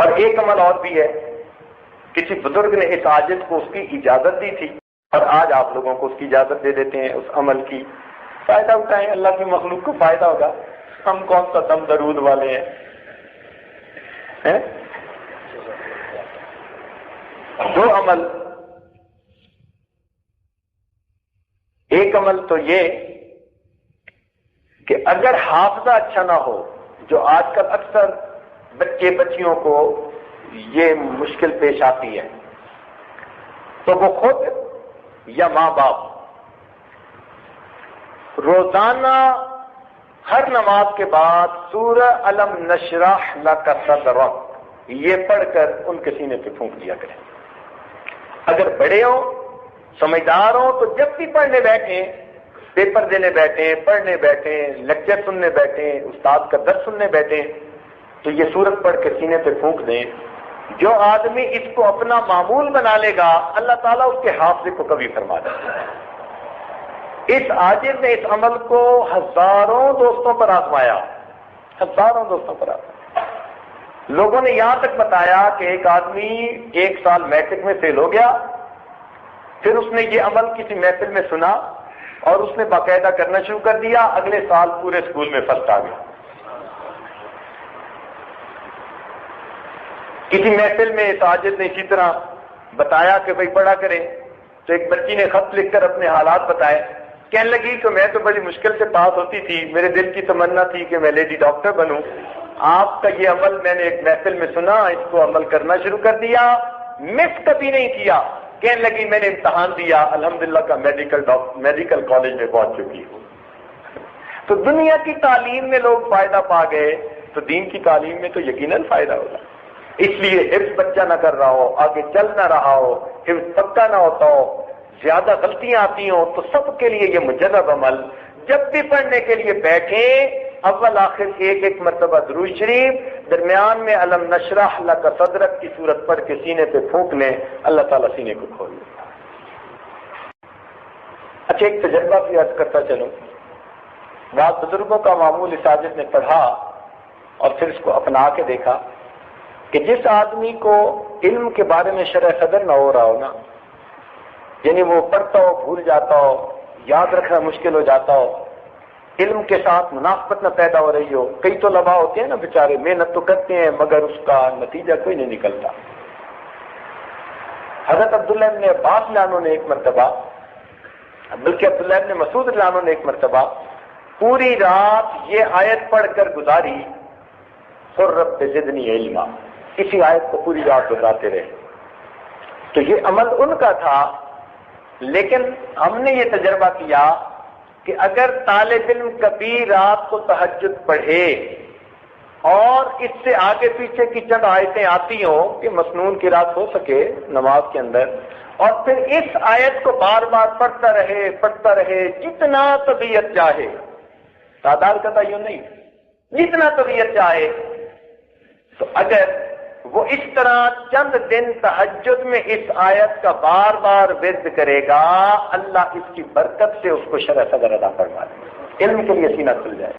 اور ایک عمل اور بھی ہے، کسی بزرگ نے اس عاجز کو اس کی اجازت دی تھی اور آج آپ لوگوں کو اس کی اجازت دے دیتے ہیں، اس عمل کی فائدہ اٹھائیں، اللہ کی مخلوق کو فائدہ ہوگا، ہم کون سا دم درود والے ہیں؟ دو عمل، ایک عمل تو یہ کہ اگر حافظہ اچھا نہ ہو، جو آج کل اکثر بچے بچیوں کو یہ مشکل پیش آتی ہے، تو وہ خود یا ماں باپ روزانہ ہر نماز کے بعد سورہ الم نشرح لک صدرک یہ پڑھ کر ان کے سینے پہ پھونک دیا کریں۔ اگر بڑے ہوں، سمجھدار ہوں، تو جب بھی پڑھنے بیٹھیں، پیپر دینے بیٹھیں، پڑھنے بیٹھیں، لیکچر سننے بیٹھیں، استاد کا درس سننے بیٹھیں، تو یہ سورت پڑھ کے سینے پہ پھونک دیں۔ جو آدمی اس کو اپنا معمول بنا لے گا، اللہ تعالیٰ اس کے حافظے کو کبھی فرما دے گا۔ اس عاجز نے اس عمل کو ہزاروں دوستوں پر آزمایا، ہزاروں دوستوں پر آزمایا۔ لوگوں نے یہاں تک بتایا کہ ایک آدمی 1 سال میٹرک میں فیل ہو گیا، پھر اس نے یہ عمل کسی محفل میں سنا اور اس نے باقاعدہ کرنا شروع کر دیا، اگلے سال پورے اسکول میں فرسٹ آ گیا۔ کسی محفل میں اس عاجز نے اسی طرح بتایا کہ بھائی پڑھا کریں، تو ایک بچی نے خط لکھ کر اپنے حالات بتائے، کہنے لگی کہ میں تو بڑی مشکل سے پاس ہوتی تھی، میرے دل کی تمنا تھی کہ میں لیڈی ڈاکٹر بنوں، آپ کا یہ عمل میں نے ایک محفل میں سنا، اس کو عمل کرنا شروع کر دیا، مس کبھی نہیں کیا۔ کہنے لگی میں نے امتحان دیا، الحمدللہ کا میڈیکل کالج میں پہنچ چکی ہوں۔ تو دنیا کی تعلیم میں لوگ فائدہ پا گئے، تو دین کی تعلیم میں تو یقیناً فائدہ ہوگا۔ اس لیے حفظ بچہ نہ کر رہا ہو، آگے چل نہ رہا ہو، حفظ پکا نہ ہوتا ہو، زیادہ غلطیاں آتی ہوں، تو سب کے لیے یہ مجرب عمل، جب بھی پڑھنے کے لیے بیٹھیں، اول آخر ایک مرتبہ درود شریف، درمیان میں الم نشرح لک صدرک کی صورت پڑھ کے سینے پہ پھونک لیں، اللہ تعالیٰ سینے کو کھول لیں۔ اچھا، ایک تجربہ بھی عرض کرتا چلوں۔ بعض بزرگوں کا معمول اس عاجز نے پڑھا اور پھر اس کو اپنا کے دیکھا کہ جس آدمی کو علم کے بارے میں شرح صدر نہ ہو رہا ہو نا، یعنی وہ پڑھتا ہو بھول جاتا ہو، یاد رکھنا مشکل ہو جاتا ہو، علم کے ساتھ منافقت نہ پیدا ہو رہی ہو، کئی تو لبا ہوتے ہیں نا بیچارے، محنت تو کرتے ہیں مگر اس کا نتیجہ کوئی نہیں نکلتا۔ حضرت عبداللہ ابن عباس عنہ نے ایک مرتبہ، بلکہ عبداللہ ابن مسعود عنہ نے ایک مرتبہ پوری رات یہ آیت پڑھ کر گزاری، قل رب زدنی علما، اسی آیت کو پوری رات دہراتے رہے۔ تو یہ عمل ان کا تھا، لیکن ہم نے یہ تجربہ کیا کہ اگر طالب علم کبھی رات کو تہجد پڑھے اور اس سے آگے پیچھے کی چند آیتیں آتی ہوں کہ مسنون کی رات ہو سکے نماز کے اندر، اور پھر اس آیت کو بار بار پڑھتا رہے جتنا طبیعت چاہے، تعداد کا تعین نہیں، جتنا طبیعت چاہے، تو اگر وہ اس طرح چند دن تہجد میں اس آیت کا بار بار ورد کرے گا، اللہ اس کی برکت سے اس کو شرح صدر عطا فرما دے، علم کے لیے سینہ کھل جائے۔